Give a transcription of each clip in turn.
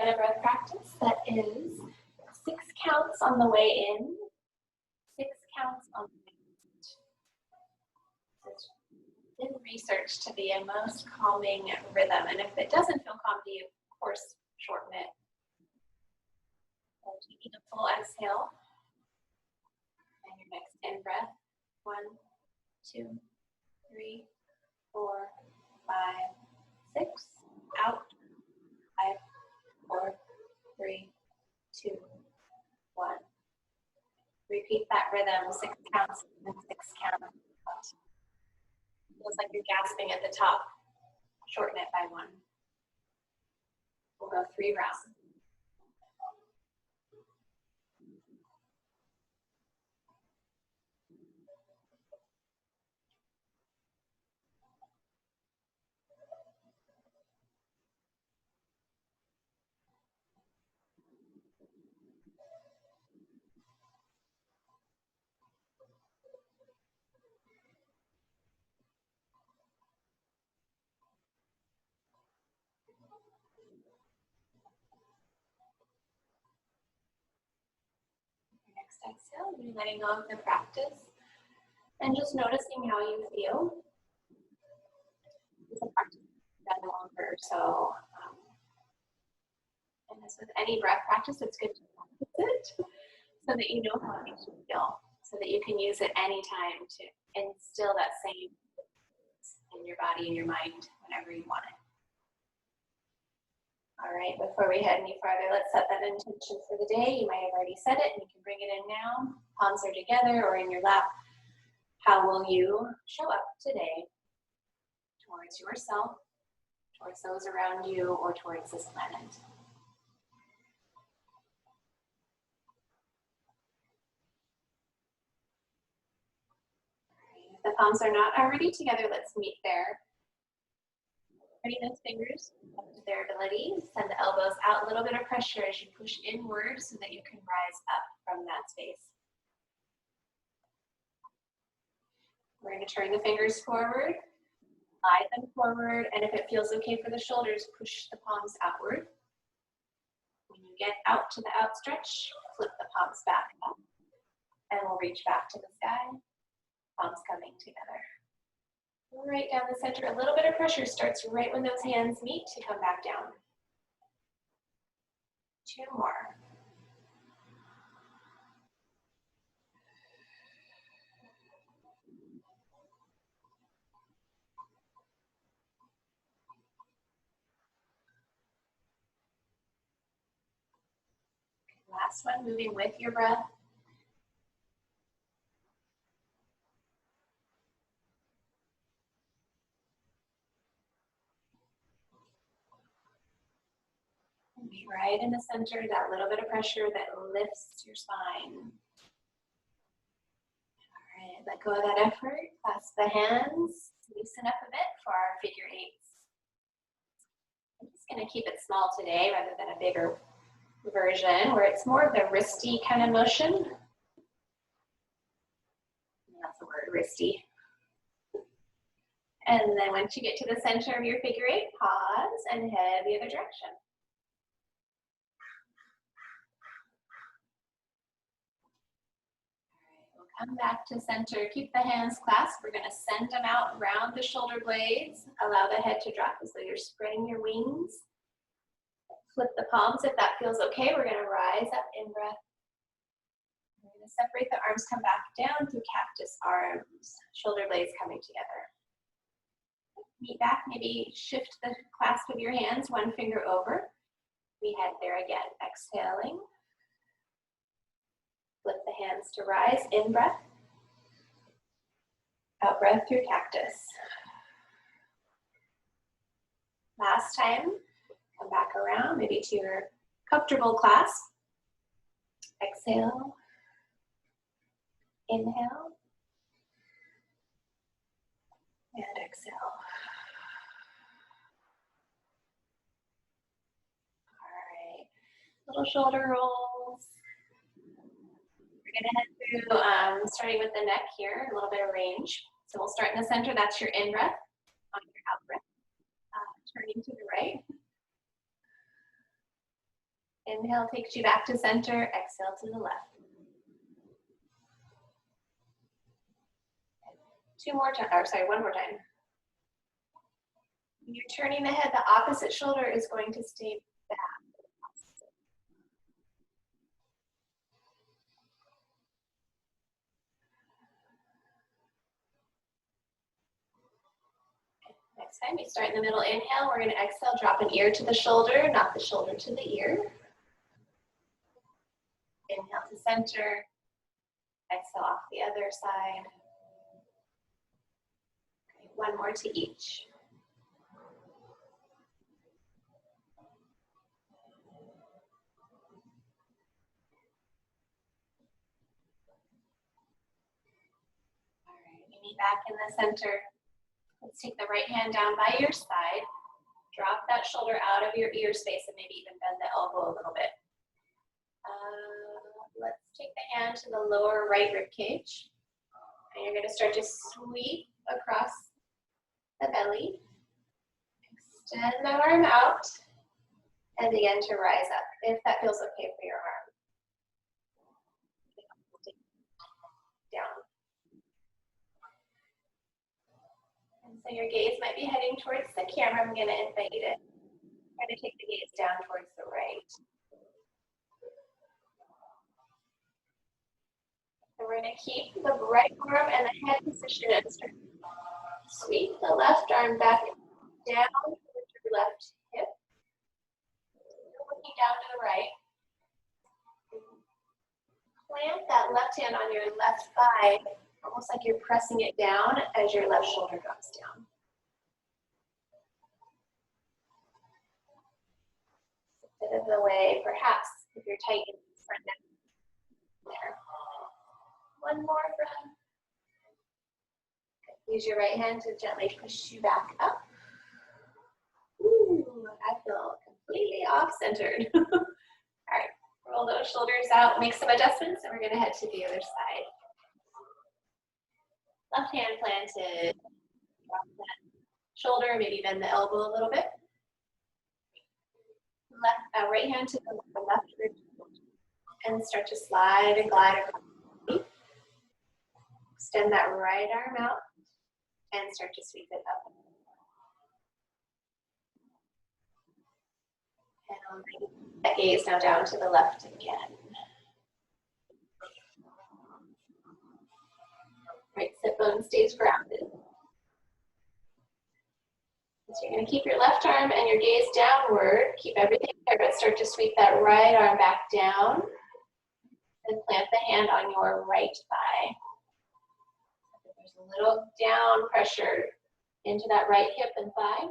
in a breath practice that is 6 counts on the way in, 6 counts on the way out. It's been researched to be a most calming rhythm, and if it doesn't feel calm to you, of course, shorten it. So taking a full exhale, and your next in breath, 1, 2, 3, 4, 5, 6, out, 5, 4, 3, 2, 1. Repeat that rhythm, 6 counts and 6 counts out. Feels like you're gasping at the top. Shorten it by 1. We'll go 3 rounds. Next exhale, you're letting go of the practice and just noticing how you feel. It's a practice that longer, so and as with any breath practice, it's good to practice it so that you know how it makes you feel, so that you can use it anytime to instill that same in your body and your mind whenever you want it. All right, before we head any farther, let's set that intention for the day. You might have already said it, and you can bring it in now. Palms are together or in your lap. How will you show up today towards yourself, towards those around you, or towards this planet? If the palms are not already together, let's meet there. Ready those fingers up to their ability. Send the elbows out, a little bit of pressure as you push inward so that you can rise up from that space. We're going to turn the fingers forward, slide them forward, and if it feels okay for the shoulders, push the palms outward. When you get out to the outstretch, flip the palms back up, and we'll reach back to the sky, palms coming together. Right down the center, a little bit of pressure starts right when those hands meet to come back down. 2 more. Last one, moving with your breath. Be right in the center, that little bit of pressure that lifts your spine. All right, let go of that effort. Clasp the hands. Loosen up a bit for our figure 8s. I'm just going to keep it small today rather than a bigger version where it's more of the wristy kind of motion. That's the word, wristy. And then once you get to the center of your figure 8, pause and head the other direction. Come back to center, keep the hands clasped. We're going to send them out around the shoulder blades. Allow the head to drop as though you're spreading your wings. Flip the palms if that feels okay. We're going to rise up in breath. We're going to separate the arms, come back down through cactus arms. Shoulder blades coming together. Meet back, maybe shift the clasp of your hands, 1 finger over. We head there again, exhaling. Flip the hands to rise, in breath. Out breath through cactus. Last time, come back around, maybe to your comfortable clasp. Exhale. Inhale. And exhale. All right, little shoulder rolls. We're going to head through, starting with the neck here, a little bit of range. So we'll start in the center. That's your in breath. On your out breath, turning to the right. Inhale takes you back to center, exhale to the left. One more time. When you're turning the head, the opposite shoulder is going to stay back. Next time, you start in the middle, inhale. We're going to exhale, drop an ear to the shoulder, not the shoulder to the ear. Inhale to center. Exhale off the other side. Okay, one more to each. All right, you meet back in the center. Let's take the right hand down by your side. Drop that shoulder out of your ear space and maybe even bend the elbow a little bit. Let's take the hand to the lower right rib cage. And you're going to start to sweep across the belly. Extend the arm out and begin to rise up, if that feels okay for your arm. Down. And so your gaze might be heading towards the camera. I'm going to invite you to try to take the gaze down towards the right. And we're going to keep the right arm and the head position and start. Sweep the left arm back down towards your left hip. Looking down to the right. Plant that left hand on your left thigh, almost like you're pressing it down as your left shoulder drops down. A bit of the way, perhaps, if you're tight in the front neck. There. One more breath. Use your right hand to gently push you back up. Ooh, I feel completely off-centered. All right, roll those shoulders out, make some adjustments, and we're going to head to the other side. Left hand planted. Drop that shoulder, maybe bend the elbow a little bit. Right hand to the left rib and start to slide and glide across. Extend that right arm out and start to sweep it up. And I'll bring that gaze now down to the left again. Right sit bone stays grounded. So you're going to keep your left arm and your gaze downward. Keep everything there, but start to sweep that right arm back down. And plant the hand on your right thigh. There's a little down pressure into that right hip and thigh.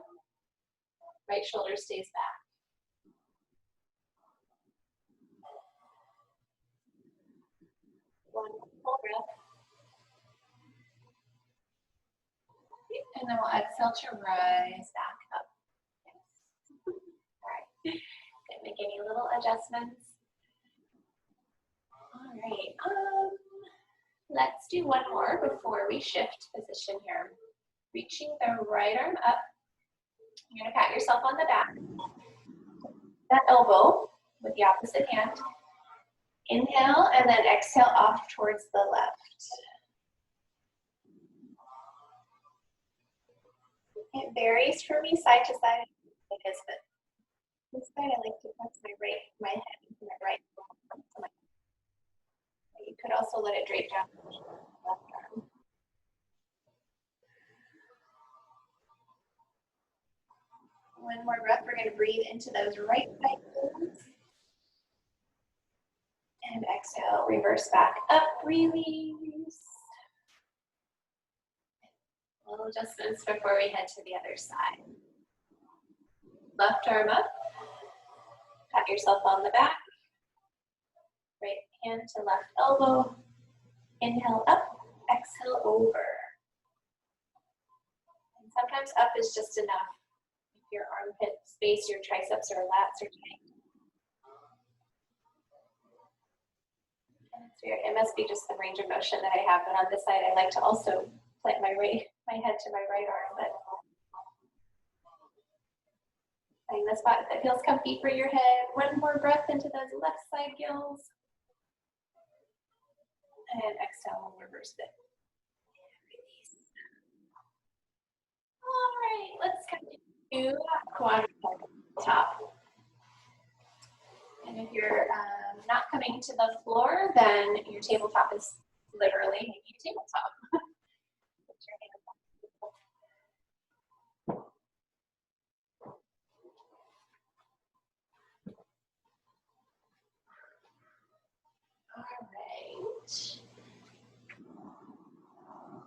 Right shoulder stays back. One full breath. And then we'll exhale to rise back up. Yes. All right. Good. Make any little adjustments. All right. Let's do one more before we shift position here. Reaching the right arm up. You're going to pat yourself on the back. That elbow with the opposite hand. Inhale and then exhale off towards the left. It varies for me side to side, but this side I like to press my head into my right. You could also let it drape down the left arm. One more breath. We're going to breathe into those right thigh bones. And exhale, reverse back up, release. Little adjustments before we head to the other side. Left arm up. Pat yourself on the back. Right hand to left elbow. Inhale up, exhale over. And sometimes up is just enough. If your armpit space, your triceps or lats are tight. And it's weird. It must be just the range of motion that I have, but on this side I like to also plant my head to my right arm, but Find the spot that feels comfy for your head. One more breath into those left side gills. And exhale, we'll reverse it. Release. All right, let's continue quadruped top. And if you're not coming to the floor, then your tabletop is literally your tabletop. Put your hands on the table. All right.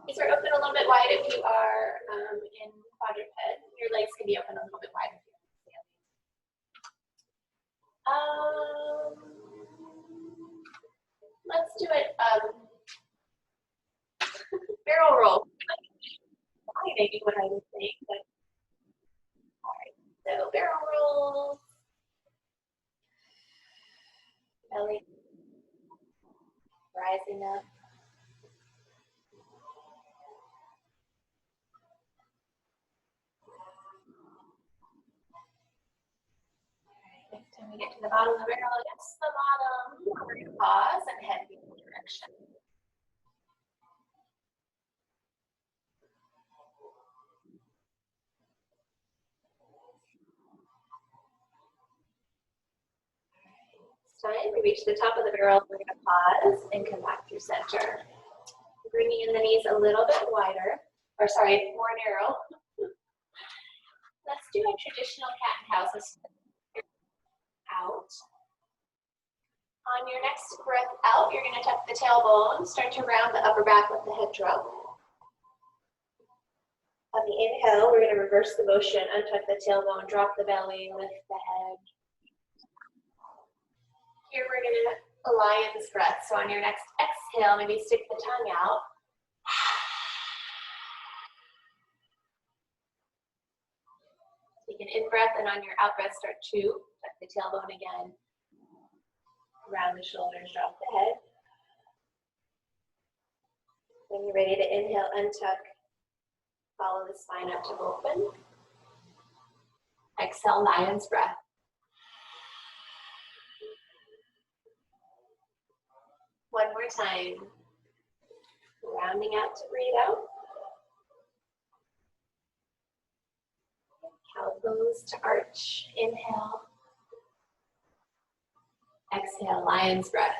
These are open a little bit wide if you are in quadruped. Your legs can be open a little bit wide if you're standing. Let's do it. Barrel roll. Maybe what I was saying, but all right. So barrel rolls. Belly rising up. Next time we get to the bottom of the barrel, against the bottom, we're going to pause and head in the direction. This time we reach the top of the barrel, we're going to pause and come back through center. Bringing in the knees a little bit wider, or sorry, more narrow. Let's do a traditional cat and cow. So out. On your next breath out, you're going to tuck the tailbone, start to round the upper back with the head drop. On the inhale, we're going to reverse the motion, untuck the tailbone, drop the belly, lift the head. Here we're going to a lion's breath. So on your next exhale, maybe stick the tongue out. Take an in-breath, and on your out-breath, start to tuck the tailbone again. Round the shoulders, drop the head. When you're ready to inhale, untuck. Follow the spine up to open. Exhale, lion's breath. One more time. Rounding out to breathe out. Cow pose to arch. Inhale. Exhale, lion's breath.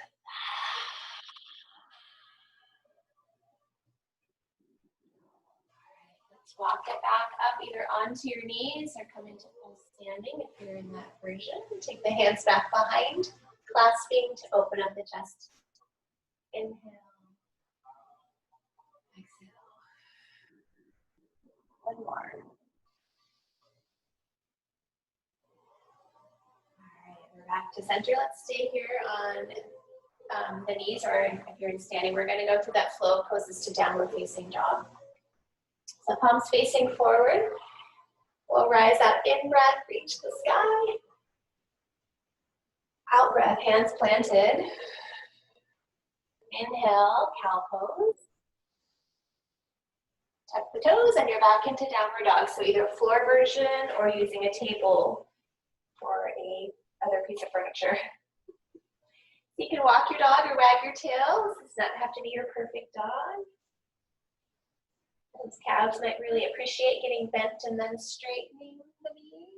Let's walk it back up either onto your knees or come into full standing if you're in that version. Take the hands back behind, clasping to open up the chest. Inhale. Exhale. One more. Back to center. Let's stay here on the knees, or if you're in standing, we're going to go through that flow of poses to downward facing dog. So palms facing forward. We'll rise up, in breath, reach the sky. Out breath, hands planted. Inhale, cow pose. Tuck the toes and you're back into downward dog. So either floor version or using a table or a other piece of furniture. You can walk your dog or wag your tail. This does not have to be your perfect dog. Those calves might really appreciate getting bent and then straightening the knee.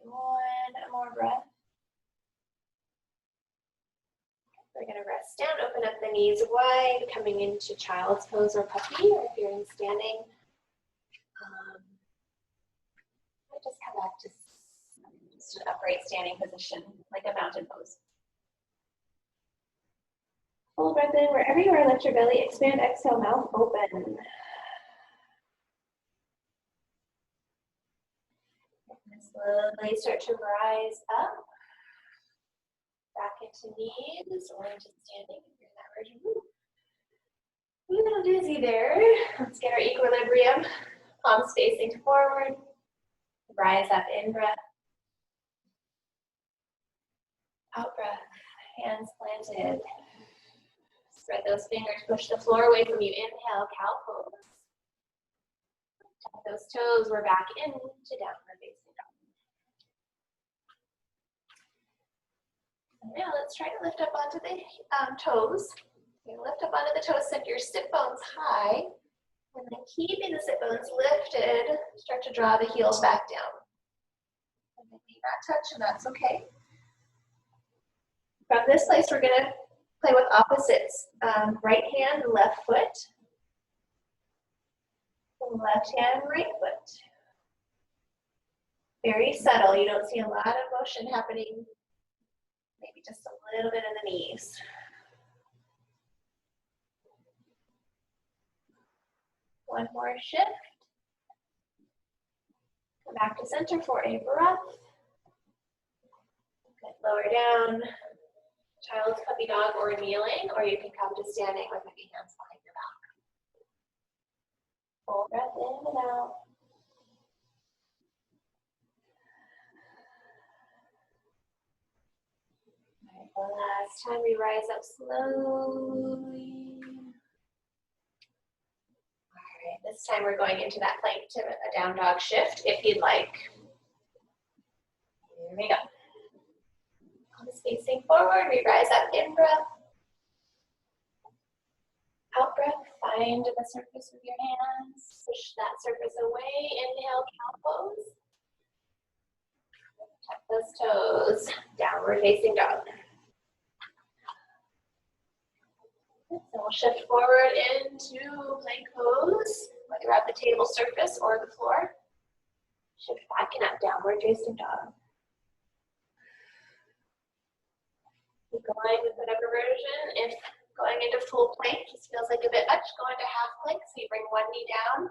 All right, one more breath. We're going to rest down, open up the knees wide, coming into child's pose or puppy, or if you're in standing, just come back to just an upright standing position, like a mountain pose. Full breath in, wherever you are, let your belly expand, exhale, mouth open. And slowly start to rise up. Back into knees or into standing if you're in that version. A little dizzy there. Let's get our equilibrium. Palms facing forward. Rise up, in breath. Out breath. Hands planted. Spread those fingers, push the floor away from you. Inhale, cow pose. Tap those toes, we're back into downward facing dog. Now let's try to lift up onto the toes. You lift up onto the toes, set your sit bones high, and then keeping the sit bones lifted, start to draw the heels back down. And they may not touch, and that's okay. From this place, we're going to play with opposites. Right hand, left foot. Left hand, right foot. Very subtle. You don't see a lot of motion happening. Maybe just a little bit in the knees. One more shift. Come back to center for a breath. Good. Lower down. Child's puppy dog or kneeling, or you can come to standing with maybe hands behind your back. Full breath in and out. All right, the last time we rise up slowly. All right, this time we're going into that plank to a down dog shift if you'd like. Here we go. Palms facing forward, we rise up, in breath. Out breath, find the surface with your hands. Push that surface away. Inhale, cow pose. Tap those toes. Downward facing dog. So we'll shift forward into plank pose, whether you're at the table surface or the floor. Shift back and up, downward facing dog. Keep going with whatever version. If going into full plank just feels like a bit much, go into half plank. So you bring one knee down,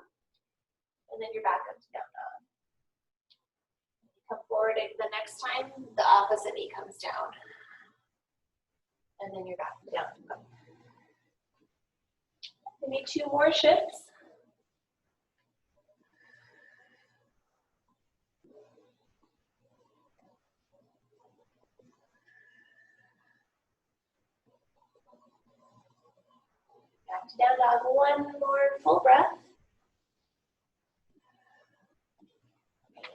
and then you're back up to down dog. Come forward, and the next time, the opposite knee comes down. And then you're back to down dog. Maybe two more shifts. Back to down dog, one more full breath.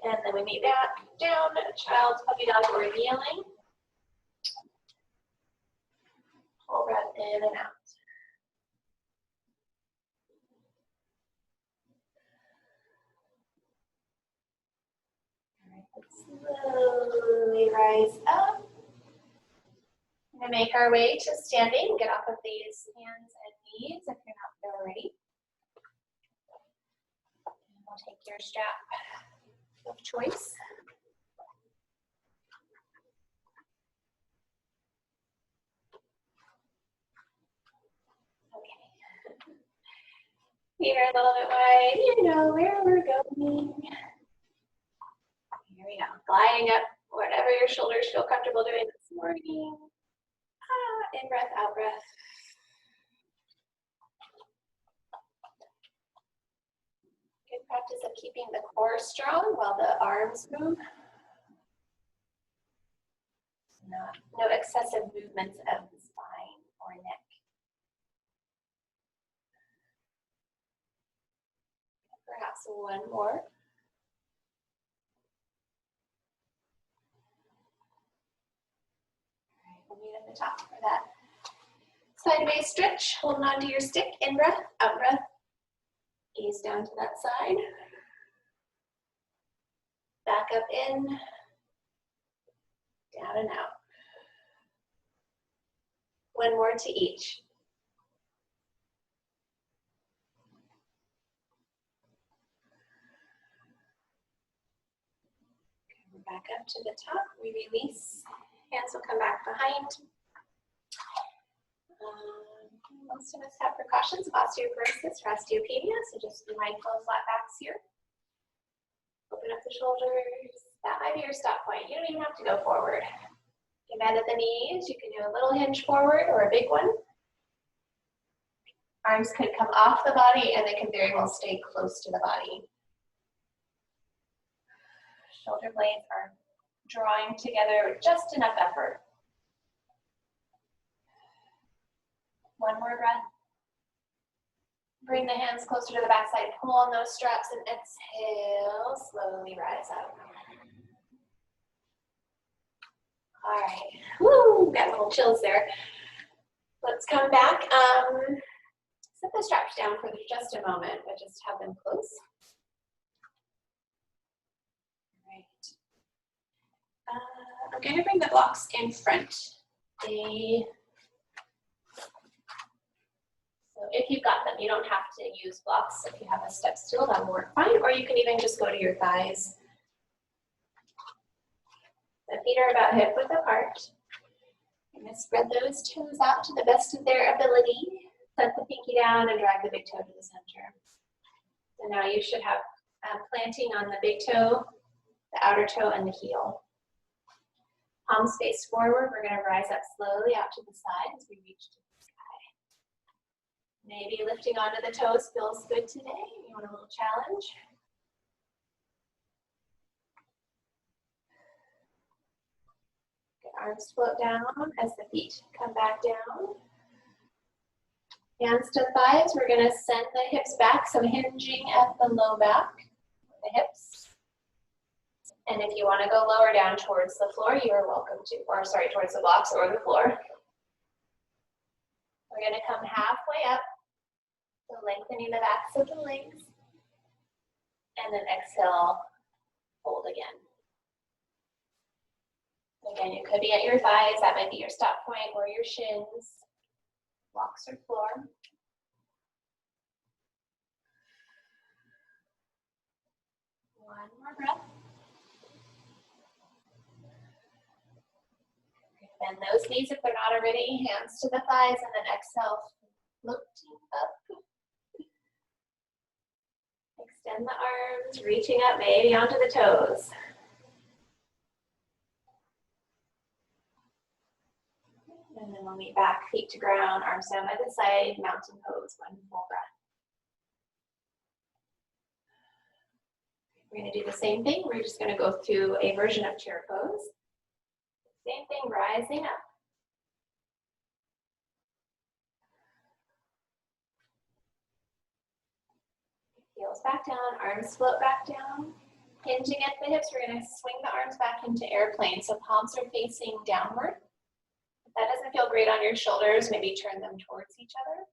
And then we meet back down, child's puppy dog or kneeling. Full breath in and out. All right, let's slowly rise up. We're going to make our way to standing. Get off of these hands and knees if you're not there already. And we'll take your strap of choice. Okay. Feet are a little bit wide. You know where we're going. Here we go. Gliding up whatever your shoulders feel comfortable doing this morning. In breath, out breath. Good practice of keeping the core strong while the arms move. No excessive movements of the spine or neck. Perhaps one more. We'll meet at the top for that sideways stretch. Holding on to your stick. In breath, out breath. Gaze down to that side. Back up in. Down and out. One more to each. We're back up to the top. We release. Hands will come back behind. Most of us have precautions of osteoporosis or osteopenia, so just be mindful of flat backs here. Open up the shoulders. That might be your stop point. You don't even have to go forward. You bend at the knees. You can do a little hinge forward or a big one. Arms could come off the body and they can very well stay close to the body. Shoulder blades are drawing together with just enough effort. One more breath. Bring the hands closer to the backside. Pull on those straps and exhale. Slowly rise up. All right. Woo! Got little chills there. Let's come back. Set the straps down for just a moment, but just have them close. All right. I'm going to bring the blocks in front. So if you've got them, you don't have to use blocks. If you have a step stool, that'll work fine. Or you can even just go to your thighs. The feet are about hip width apart. I'm going to spread those toes out to the best of their ability. Set the pinky down and drag the big toe to the center. So now you should have planting on the big toe, the outer toe, and the heel. Palms face forward. We're going to rise up slowly out to the side as we reach to the sky. Maybe lifting onto the toes feels good today. You want a little challenge? Good. Arms float down as the feet come back down. Hands to thighs, we're going to send the hips back, so hinging at the low back, the hips. And if you want to go lower down towards the floor, you are welcome to, or sorry, towards the blocks or the floor. We're going to come halfway up, so lengthening the backs of the legs. And then exhale, hold again. Again, you could be at your thighs, that might be your stop point, or your shins. Blocks or floor. One more breath. Bend those knees if they're not already. Hands to the thighs, and then exhale, floating up. Extend the arms, reaching up maybe onto the toes. And then we'll meet back, feet to ground, arms down by the side, mountain pose, one full breath. We're going to do the same thing. We're just going to go through a version of chair pose. Same thing, rising up. Heels back down, arms float back down. Hinging at the hips, we're going to swing the arms back into airplane. So palms are facing downward. If that doesn't feel great on your shoulders, maybe turn them towards each other.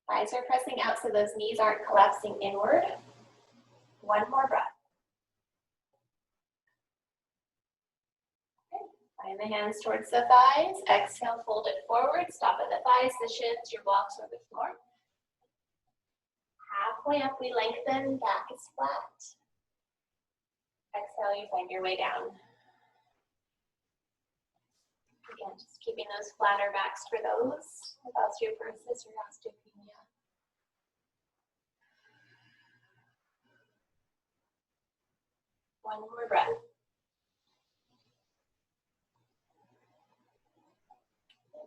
Thighs are pressing out so those knees aren't collapsing inward. One more breath. Okay. Find the hands towards the thighs. Exhale, fold it forward. Stop at the thighs, the shins, your blocks, or the floor. Halfway up, we lengthen, back is flat. Exhale, you find your way down. Again, just keeping those flatter backs for those with osteoporosis or osteopenia. One more breath.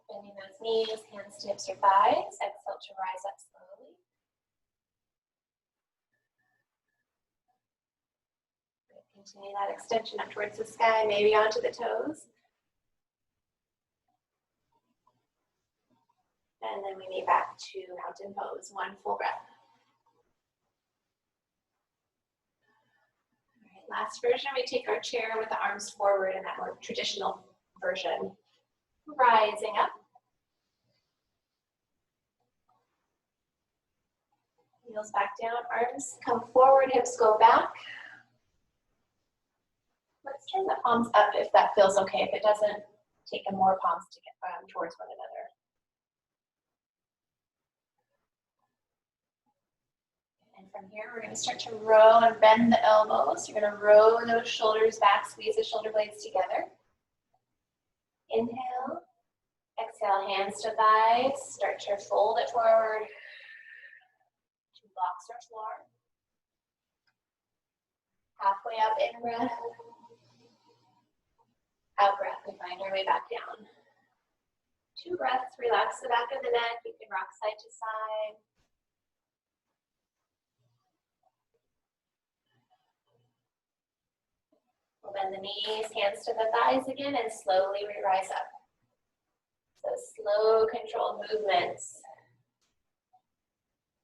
Bending those knees, hands to hips or thighs. Exhale to rise up slowly. Continue that extension up towards the sky, maybe onto the toes. And then we meet back to mountain pose, one full breath. All right, last version, we take our chair with the arms forward in that more traditional version. Rising up. Heels back down, arms come forward, hips go back. Let's turn the palms up if that feels okay. If it doesn't, take more palms to get towards one another. And from here, we're going to start to row and bend the elbows. You're going to row those shoulders back, squeeze the shoulder blades together. Inhale. Exhale, hands to thighs. Start to fold it forward. Two blocks or floor. Halfway up, in breath. Out breath, we find our way back down. 2 breaths, relax the back of the neck. You can rock side to side. We'll bend the knees, hands to the thighs again, and slowly we rise up. So slow, controlled movements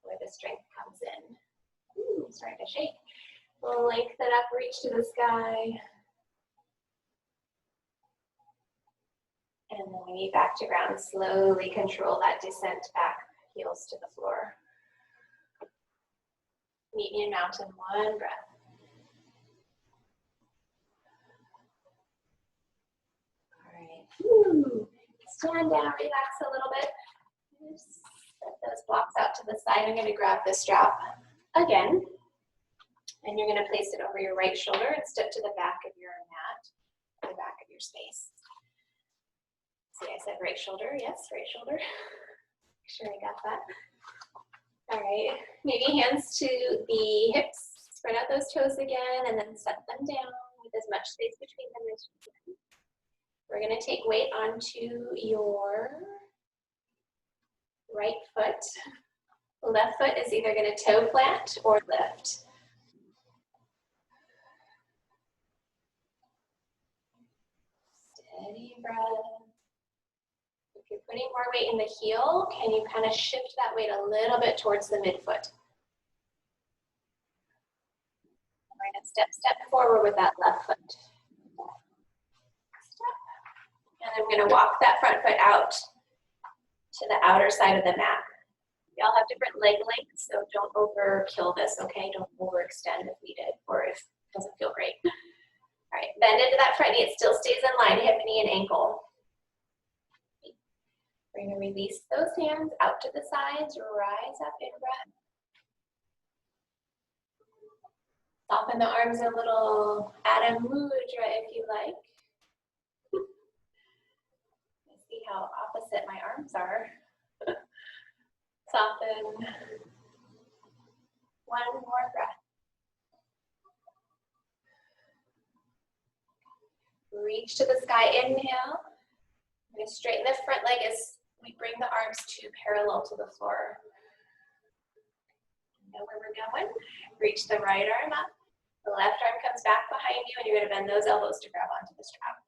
where the strength comes in. Ooh, starting to shake. Lengthen up, reach to the sky. And then we meet back to ground. Slowly control that descent back, heels to the floor. Meet me in mountain, one breath. All right. Woo. Stand down, relax a little bit. Just set those blocks out to the side. I'm going to grab the strap again. And you're going to place it over your right shoulder and step to the back of your mat, the back of your space. See, I said right shoulder. Yes, right shoulder. Make sure I got that. All right. Maybe hands to the hips. Spread out those toes again and then set them down with as much space between them as you can. We're going to take weight onto your right foot. Left foot is either going to toe plant or lift. Steady breath. If you're putting more weight in the heel, can you kind of shift that weight a little bit towards the midfoot? We're going to step forward with that left foot. Step. And I'm going to walk that front foot out to the outer side of the mat. We all have different leg lengths, so don't overkill this, okay? Don't overextend if needed or if it doesn't feel great. All right, bend into that front knee. It still stays in line, hip, knee, and ankle. We're going to release those hands out to the sides, rise up in breath. Soften the arms a little, add a mudra if you like. See how opposite my arms are. Soften. One more breath. Reach to the sky, inhale. I'm going to straighten the front leg as we bring the arms to parallel to the floor. Know where we're going. Reach the right arm up. The left arm comes back behind you, and you're going to bend those elbows to grab onto the strap.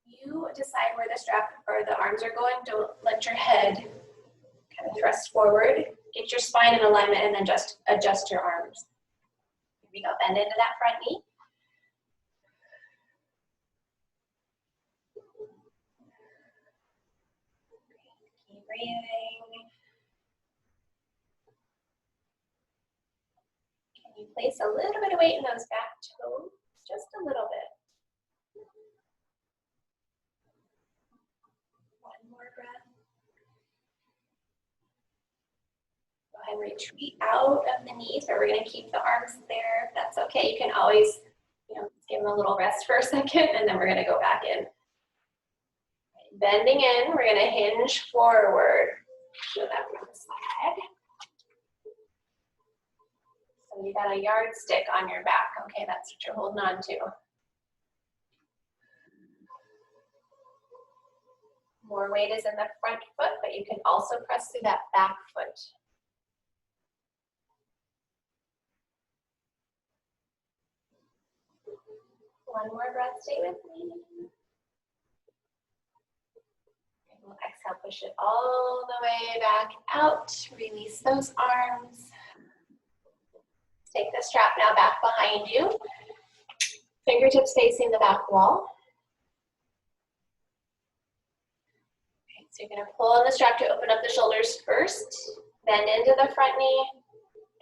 You decide where the strap or the arms are going. Don't let your head kind of thrust forward. Get your spine in alignment, and then just adjust your arms. Here we go. Bend into that front knee. Keep breathing. Can you place a little bit of weight in those back toes? Just a little bit. One more breath. Go ahead and retreat out of the knees, but we're going to keep the arms there. If that's okay, you can always, give them a little rest for a second, and then we're going to go back in. Bending in, we're going to hinge forward. Show that from the side. So you got a yardstick on your back. Okay, that's what you're holding on to. More weight is in the front foot, but you can also press through that back foot. One more breath, stay with me. And we'll exhale, push it all the way back out. Release those arms. Take the strap now back behind you. Fingertips facing the back wall. Okay, so you're going to pull on the strap to open up the shoulders first. Bend into the front knee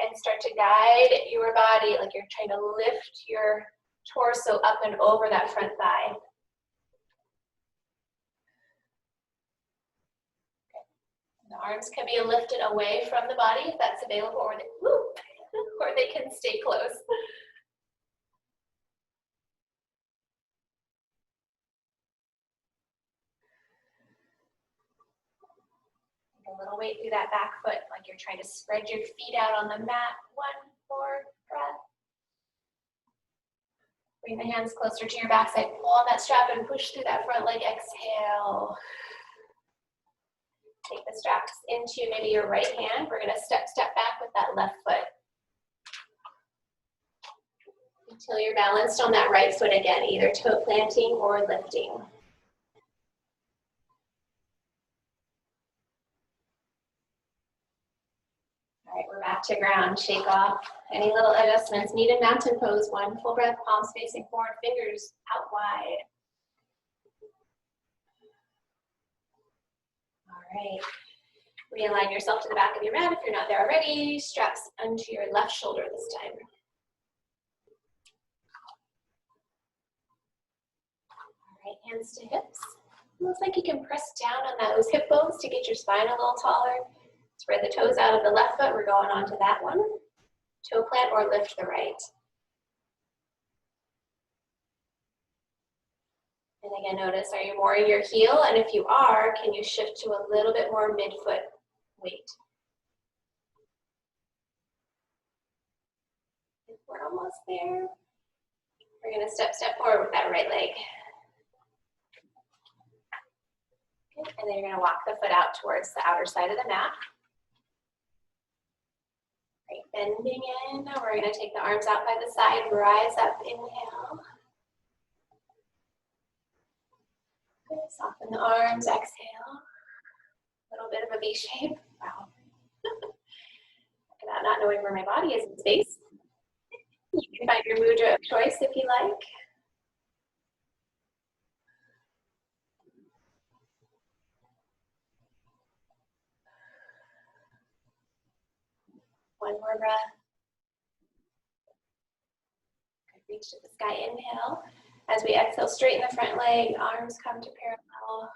and start to guide your body like you're trying to lift your torso up and over that front thigh. Okay. The arms can be lifted away from the body if that's available, or they can stay close. A little weight through that back foot, like you're trying to spread your feet out on the mat. One more breath. Bring the hands closer to your backside. Pull on that strap and push through that front leg. Exhale. Take the straps into maybe your right hand. We're going to step back with that left foot. Until you're balanced on that right foot again, either toe planting or lifting. back to ground. Shake off any little adjustments. Needed mountain pose. One full breath, palms facing forward, fingers out wide. All right. Realign yourself to the back of your mat if you're not there already. Straps onto your left shoulder this time. All right, hands to hips. Looks like you can press down on those hip bones to get your spine a little taller. Spread the toes out of the left foot. We're going on to that one. Toe plant or lift the right. And again, notice, are you more in your heel? And if you are, can you shift to a little bit more midfoot weight? If we're almost there, we're going to step forward with that right leg. Okay, and then you're going to walk the foot out towards the outer side of the mat. Right, bending in. Now we're going to take the arms out by the side, rise up, inhale. Good, soften the arms, exhale. A little bit of a V shape. Wow. About not knowing where my body is in space. You can find your mudra of choice if you like. One more breath. Good, reach to the sky, inhale. As we exhale, straighten the front leg, arms come to parallel.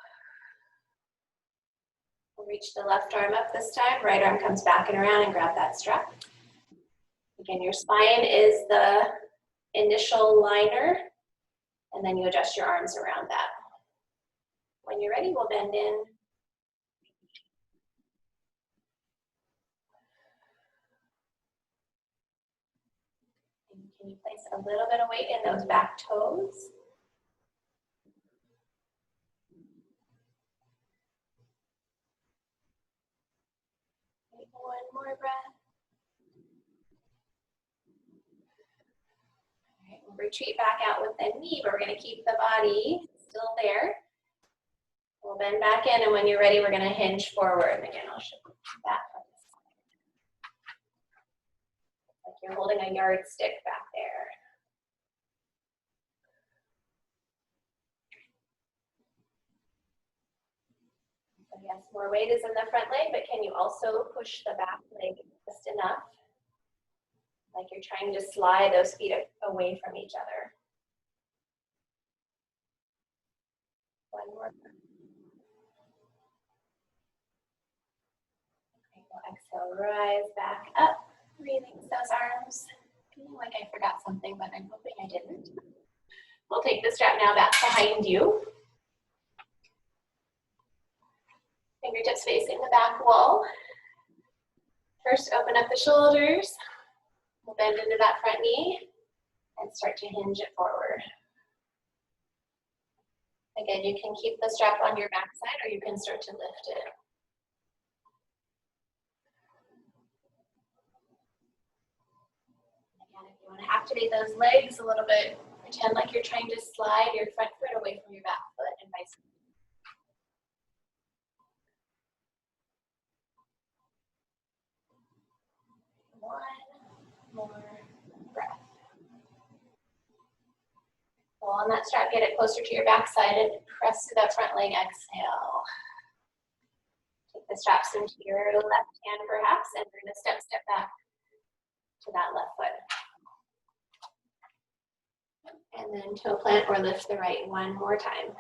We'll reach the left arm up this time, right arm comes back and around and grab that strap. Again, your spine is the initial liner, and then you adjust your arms around that. When you're ready, we'll bend in. And can you place a little bit of weight in those back toes? Take one more breath. All right, we'll retreat back out with the knee, but we're going to keep the body still there. We'll bend back in, and when you're ready, we're going to hinge forward. And again, I'll show you that from this side. Like you're holding a yardstick back there. So yes, more weight is in the front leg, but can you also push the back leg just enough? Like you're trying to slide those feet away from each other. One more. Okay, we'll exhale, rise back up, release those arms. Feeling like I forgot something, but I'm hoping I didn't. We'll take the strap now back behind you. Fingertips facing the back wall. First, open up the shoulders. We'll bend into that front knee and start to hinge it forward. Again, you can keep the strap on your backside or you can start to lift it. Again, if you want to activate those legs a little bit, pretend like you're trying to slide your front foot away from your back foot and vice versa. One more breath. Pull on that strap, get it closer to your backside and press to that front leg, exhale. Take the straps into your left hand perhaps, and we're gonna step back to that left foot. And then toe plant or lift the right one more time.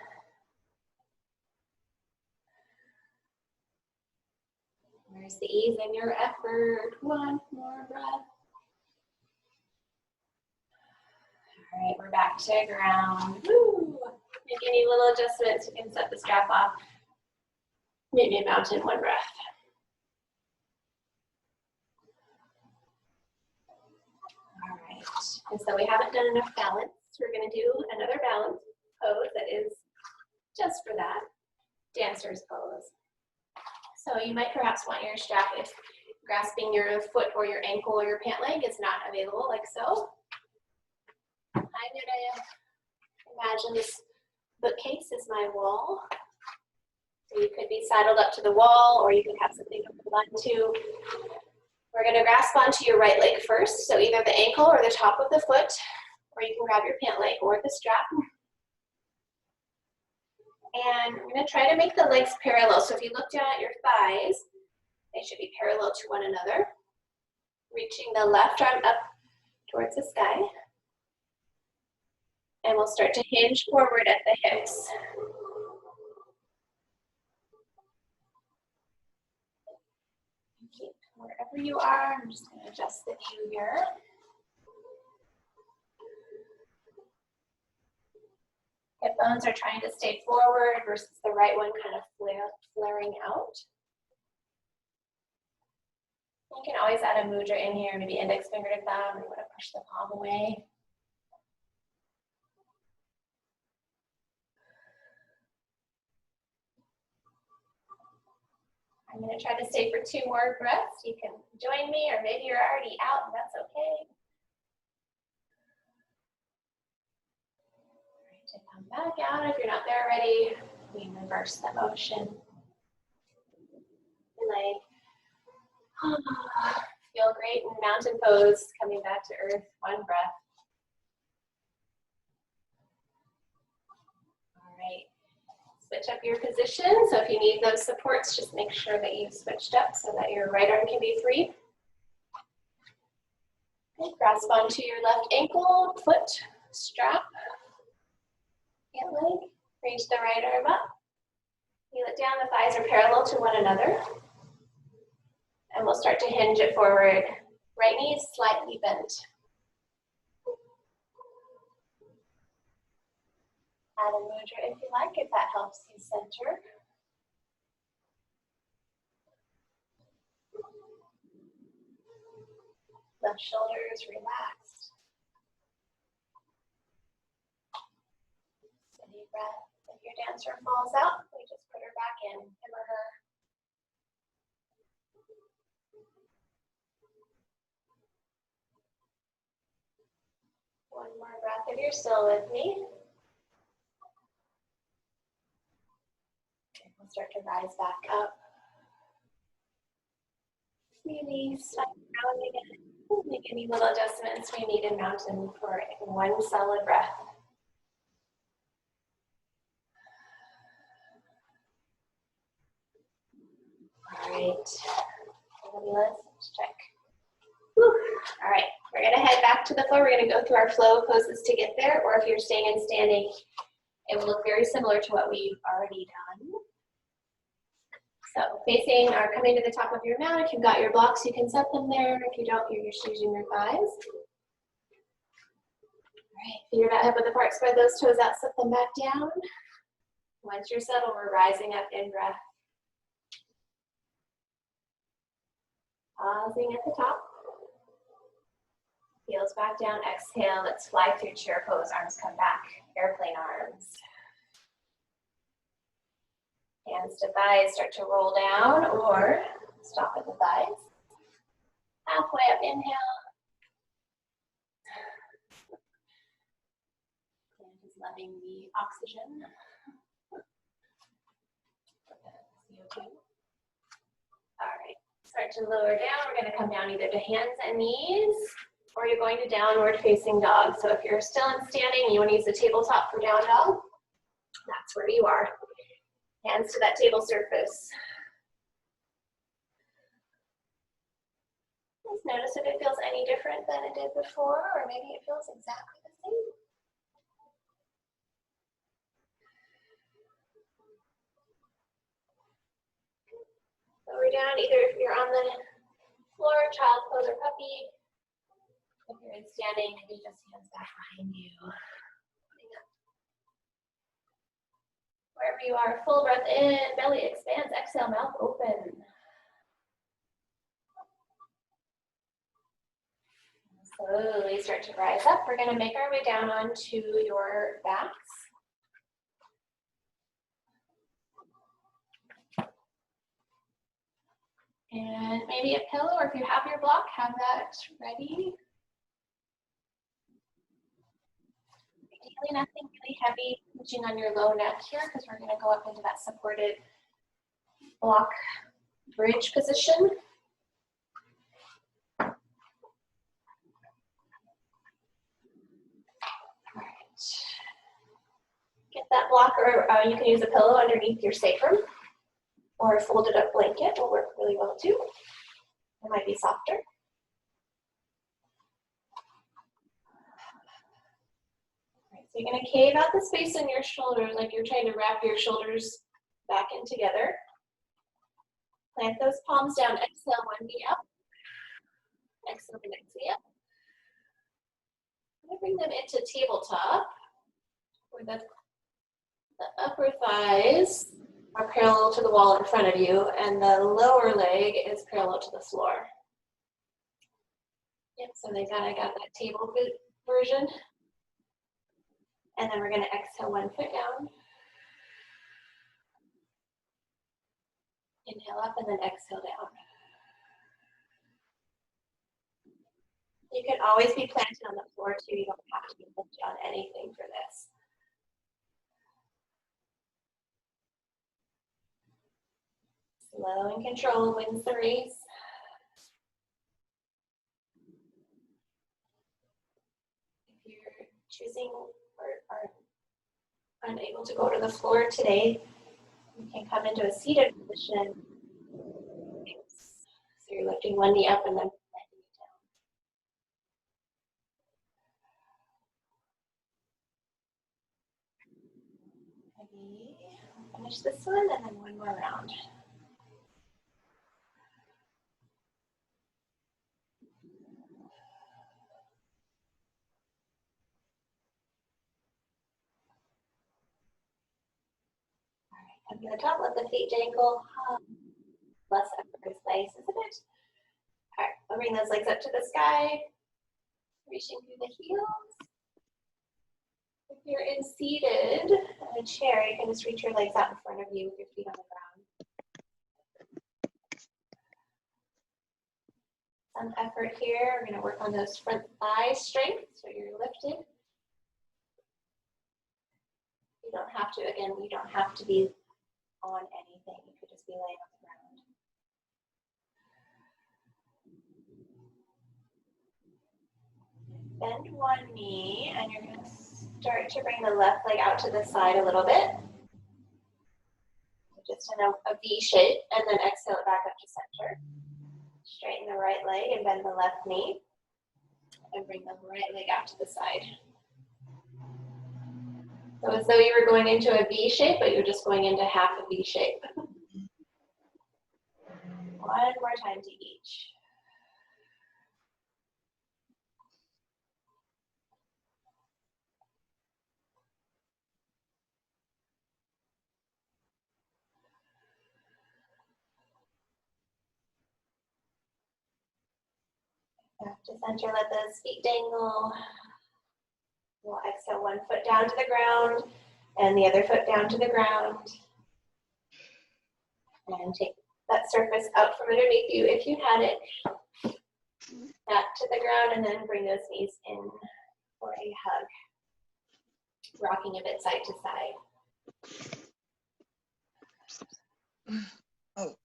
Where's the ease in your effort? One more breath. All right, we're back to ground. Woo! Make any little adjustments, you can set the strap off. Maybe a mountain, one breath. All right, and so we haven't done enough balance. We're gonna do another balance pose that is just for that, dancer's pose. So you might perhaps want your strap if grasping your foot or your ankle or your pant leg is not available, like so. I'm gonna imagine this bookcase is my wall. So you could be saddled up to the wall or you could have something to hold on to. We're going to grasp onto your right leg first, so either the ankle or the top of the foot, or you can grab your pant leg or the strap. And we're going to try to make the legs parallel. So if you look down at your thighs, they should be parallel to one another. Reaching the left arm up towards the sky. And we'll start to hinge forward at the hips. Keep wherever you are. I'm just going to adjust the view here. Hip bones are trying to stay forward versus the right one kind of flaring out. You can always add a mudra in here, maybe index finger to thumb, or you want to push the palm away. I'm going to try to stay for 2 more breaths. You can join me, or maybe you're already out, and that's okay. All right, to come back out. If you're not there already, we reverse the motion. Leg. Feel great in mountain pose, coming back to earth. 1 breath. All right. Switch up your position. So if you need those supports, just make sure that you've switched up so that your right arm can be free. Okay, grasp onto your left ankle, foot, strap, pant leg. Reach the right arm up. Heel it down. The thighs are parallel to one another. And we'll start to hinge it forward. Right knee is slightly bent. Add a mudra if you like, if that helps you center. Left shoulder is relaxed. Steady breath. If your dancer falls out, we just put her back in, him or her. One more breath if you're still with me. Okay, we'll start to rise back up. Release, grounding again. Make any little adjustments we need in mountain for 1 solid breath. All right, let's check. Whew. All right, we're gonna head back to the floor. We're gonna go through our flow poses to get there, or if you're staying and standing, it will look very similar to what we've already done. So facing or coming to the top of your mat, if you've got your blocks, you can set them there. If you don't, you're just using your thighs. All right, feet are about hip width apart, spread those toes out, set them back down. Once you're settled, we're rising up in breath. Pausing at the top. Heels back down, exhale, let's fly through chair pose, arms come back, airplane arms. Hands to thighs, start to roll down or stop at the thighs. Halfway up, inhale. And just loving the oxygen. CO2. All right, start to lower down. We're going to come down either to hands and knees, or you're going to downward facing dog. So if you're still in standing, you want to use the tabletop for down dog, that's where you are. Hands to that table surface. Just notice if it feels any different than it did before, or maybe it feels exactly the same. Lower down, either if you're on the floor, child pose, or puppy. If you're in standing, maybe just hands back behind you. Wherever you are, full breath in, belly expands, exhale, mouth open. Slowly start to rise up. We're going to make our way down onto your backs. And maybe a pillow, or if you have your block, have that ready. Ideally, nothing really heavy, pushing on your low neck here, because we're going to go up into that supported block bridge position. Get that block, or you can use a pillow underneath your sacrum, or a folded up blanket will work really well too. It might be softer. So you're going to cave out the space in your shoulders, like you're trying to wrap your shoulders back in together. Plant those palms down. Exhale, one knee up. Exhale, the next knee up. I'm going to bring them into tabletop, where the upper thighs are parallel to the wall in front of you, and the lower leg is parallel to the floor. Yep, so I got that table version. And then we're going to exhale, one foot down. Inhale up and then exhale down. You can always be planted on the floor too. You don't have to be lifted on anything for this. Slow and control wins the race. If you're choosing or are unable to go to the floor today, you can come into a seated position. So you're lifting one knee up and then letting it down. Okay, I'll finish this one and then one more round. Come to the top, let the feet dangle. Less effort is nice, isn't it? All right, I'll bring those legs up to the sky, reaching through the heels. If you're in seated in a chair, you can just reach your legs out in front of you with your feet on the ground. Some effort here. We're going to work on those front thigh strength, so you're lifted. You don't have to, again, you don't have to be on anything. You could just be laying on the ground. Bend one knee, and you're going to start to bring the left leg out to the side a little bit. Just in a V shape, and then exhale it back up to center. Straighten the right leg and bend the left knee. And bring the right leg out to the side. So as though you were going into a V shape, but you're just going into half a V shape. One more time to each. Back to center, let those feet dangle. We'll exhale one foot down to the ground and the other foot down to the ground. And take that surface out from underneath you if you had it. Back to the ground, and then bring those knees in for a hug. Rocking a bit side to side. Oh,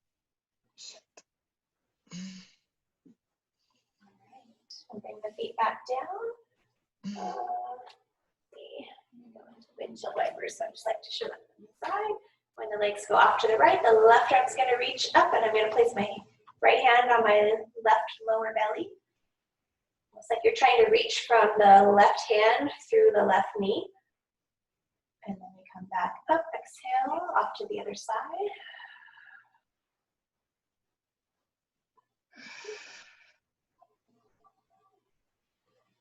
shit. All right, and bring the feet back down. Let's see, I'm going to windshield wipers, so I just like to show them from the side. When the legs go off to the right, the left arm's going to reach up, and I'm going to place my right hand on my left lower belly. Looks like you're trying to reach from the left hand through the left knee. And then we come back up, exhale, off to the other side.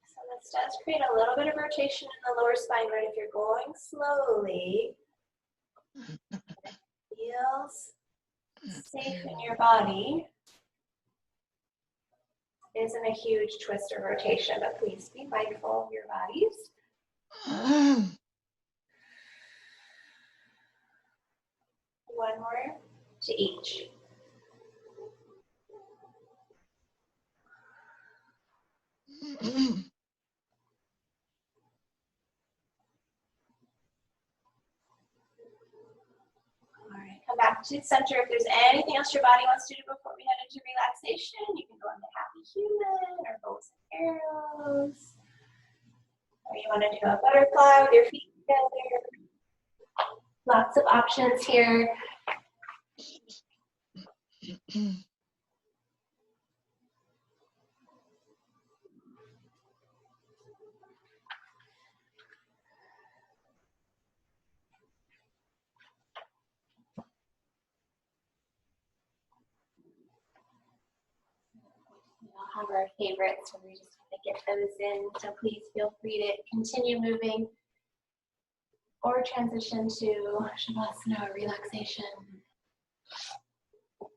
So this does create a little bit of rotation in the lower spine, right? If you're going slowly, it feels safe in your body. It isn't a huge twist or rotation, but please be mindful of your bodies. One more to each. All right, come back to center. If there's anything else your body wants to do before we head into relaxation, you can go into happy human or bows and arrows. Or you want to do a butterfly with your feet together. Lots of options here. We all have our favorites when we just want to get those in, so please feel free to continue moving or transition to Shavasana, relaxation. I'm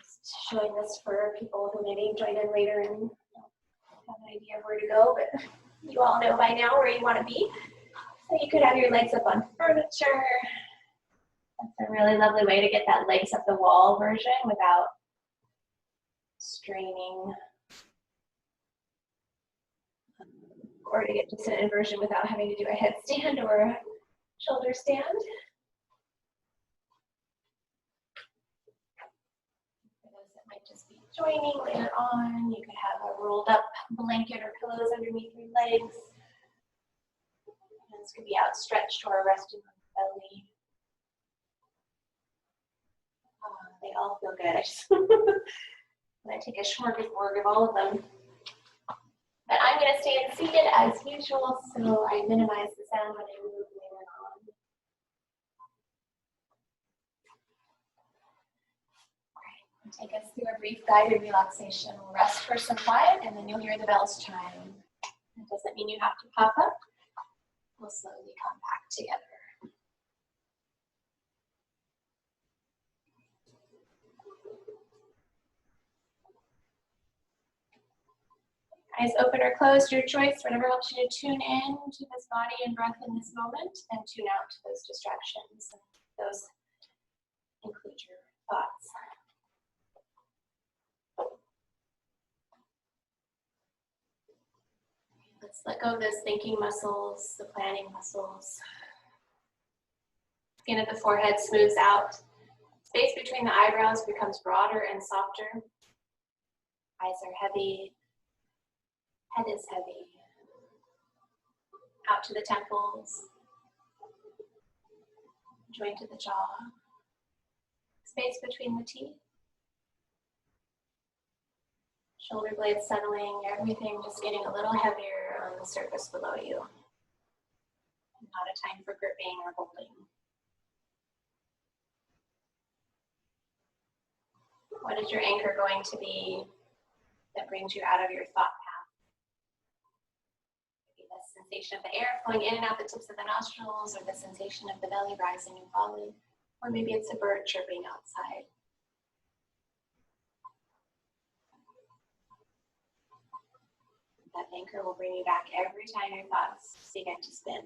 just showing this for people who maybe join in later and don't have an idea of where to go, but you all know by now where you want to be. So you could have your legs up on furniture. That's a really lovely way to get that legs up the wall version without straining, or to get just an inversion without having to do a headstand or a shoulder stand. For those that might just be joining later on, you could have a rolled up blanket or pillows underneath your legs. Hands could be outstretched or resting on the belly. They all feel good. I take a smorgasbord of all of them. But I'm going to stay seated as usual, so I minimize the sound when I move later on. All right, take us through a brief guided relaxation. We'll rest for some quiet, and then you'll hear the bells chime. It doesn't mean you have to pop up. We'll slowly come back together. Eyes open or closed, your choice, whatever helps you to tune in to this body and breath in this moment, and tune out to those distractions. Those include your thoughts. Let's let go of those thinking muscles, the planning muscles. Skin of the forehead smooths out. Space between the eyebrows becomes broader and softer. Eyes are heavy. Head is heavy. Out to the temples. Joint to the jaw. Space between the teeth. Shoulder blades settling, everything just getting a little heavier on the surface below you. Not a time for gripping or holding. What is your anchor going to be that brings you out of your thought path? Maybe the sensation of the air flowing in and out the tips of the nostrils, or the sensation of the belly rising and falling, or maybe it's a bird chirping outside. That anchor will bring you back every time your thoughts begin to spin.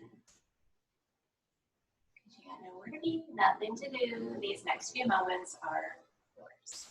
Because you got nowhere to be, nothing to do. These next few moments are yours.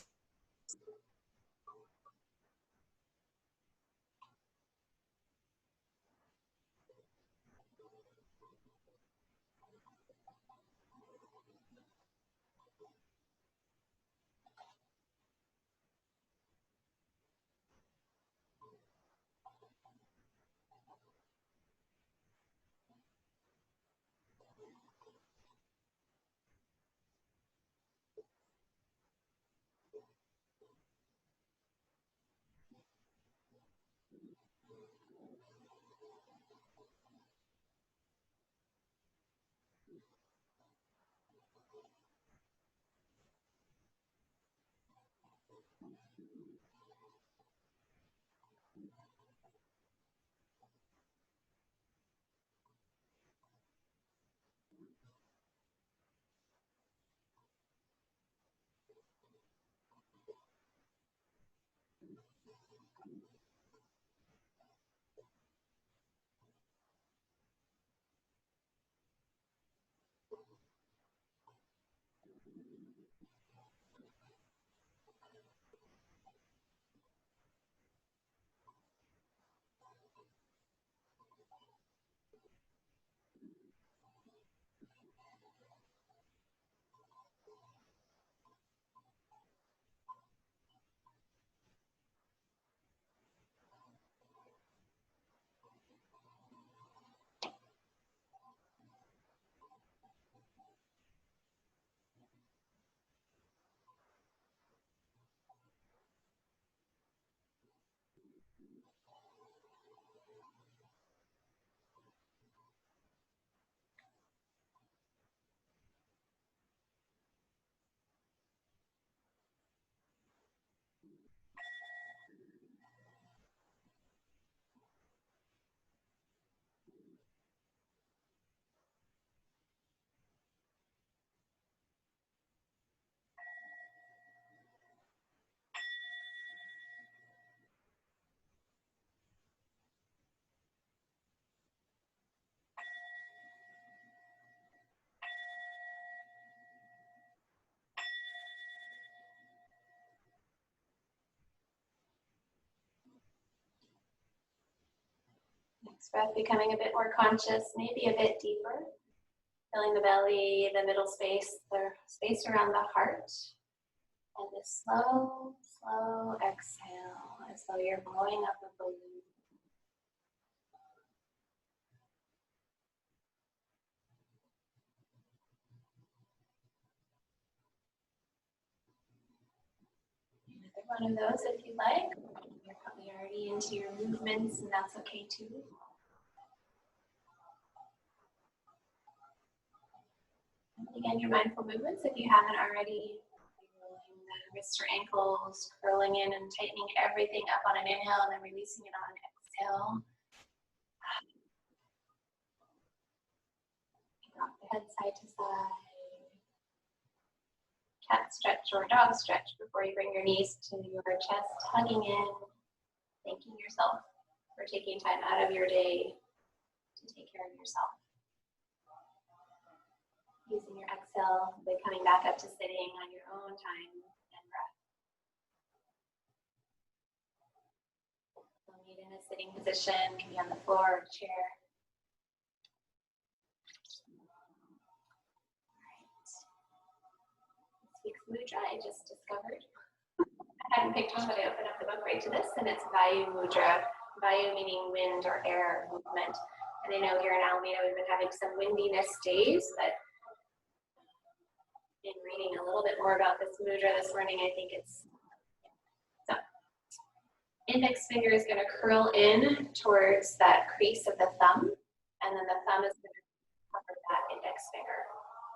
Next breath, becoming a bit more conscious, maybe a bit deeper. Filling the belly, the middle space, the space around the heart. And this slow, slow exhale, as though you're blowing up a balloon. Another one of those if you like. You're probably already into your movements, and that's okay too. And again, your mindful movements, if you haven't already, rolling the wrists or ankles, curling in and tightening everything up on an inhale and then releasing it on an exhale. Rock the head side to side. Cat stretch or dog stretch before you bring your knees to your chest, hugging in, thanking yourself for taking time out of your day to take care of yourself. Using your exhale, then coming back up to sitting on your own time and breath. You'll meet in a sitting position, can be on the floor or chair. This week's mudra I just discovered. I hadn't picked one, but I opened up the book right to this, and it's Vayu mudra. Vayu meaning wind or air movement. And I know here in Alameda we've been having some windiness days, but in reading a little bit more about this mudra this morning, I think it's so. Index finger is going to curl in towards that crease of the thumb, and then the thumb is going to cover that index finger.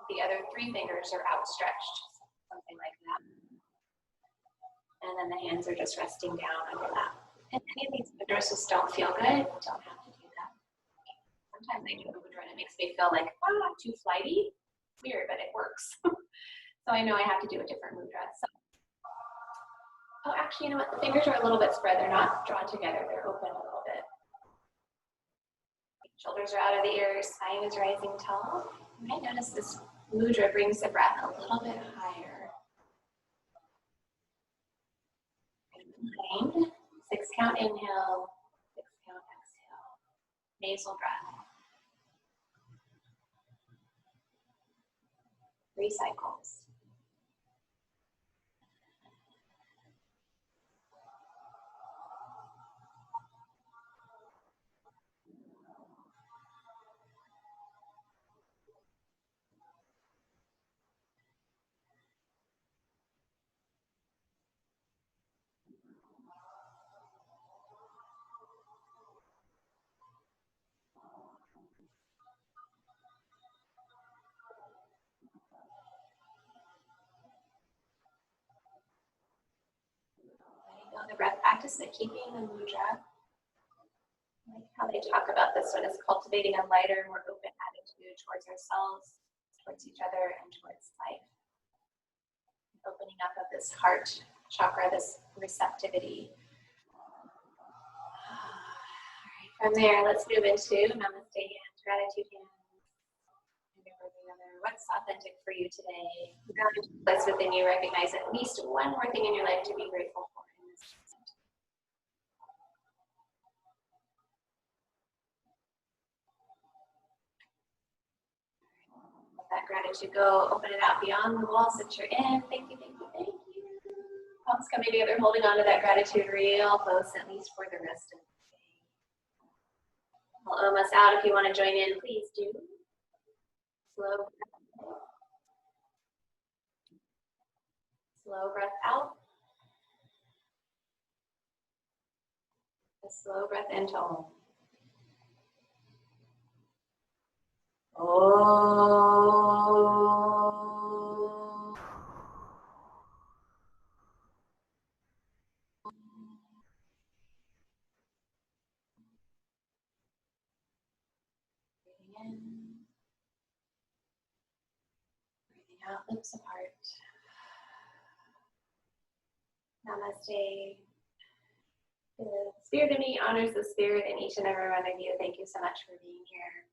The other three fingers are outstretched, something like that. And then the hands are just resting down under that. If any of these mudras just don't feel good, don't have to do that. Sometimes I do a mudra and it makes me feel like, oh, too flighty. Weird, but it works. So I know I have to do a different mudra. So, oh, actually, you know what? The fingers are a little bit spread. They're not drawn together. They're open a little bit. Shoulders are out of the ears. Spine is rising tall. You might notice this mudra brings the breath a little bit higher. Behind. 6 count inhale. 6 count exhale. Nasal breath. 3 cycles. The breath practice, but keeping the mudra. I like how they talk about this one as cultivating a lighter, more open attitude towards ourselves, towards each other, and towards life. Opening up of this heart chakra, this receptivity. All right, from there, let's move into Namaste hands, gratitude hands. What's authentic for you today? Place within you, recognize at least one more thing in your life to be grateful for in this moment. Let that gratitude go. Open it out beyond the walls that you're in. Thank you, thank you, thank you. Palms coming together, holding on to that gratitude real close, at least for the rest of the day. I'll almost out. If you want to join in, please do. Slow breath. Slow breath out. A slow breath into Om. Breathing in. Breathing out, lips apart. Namaste. The spirit of me honors the spirit in each and every one of you. Thank you so much for being here.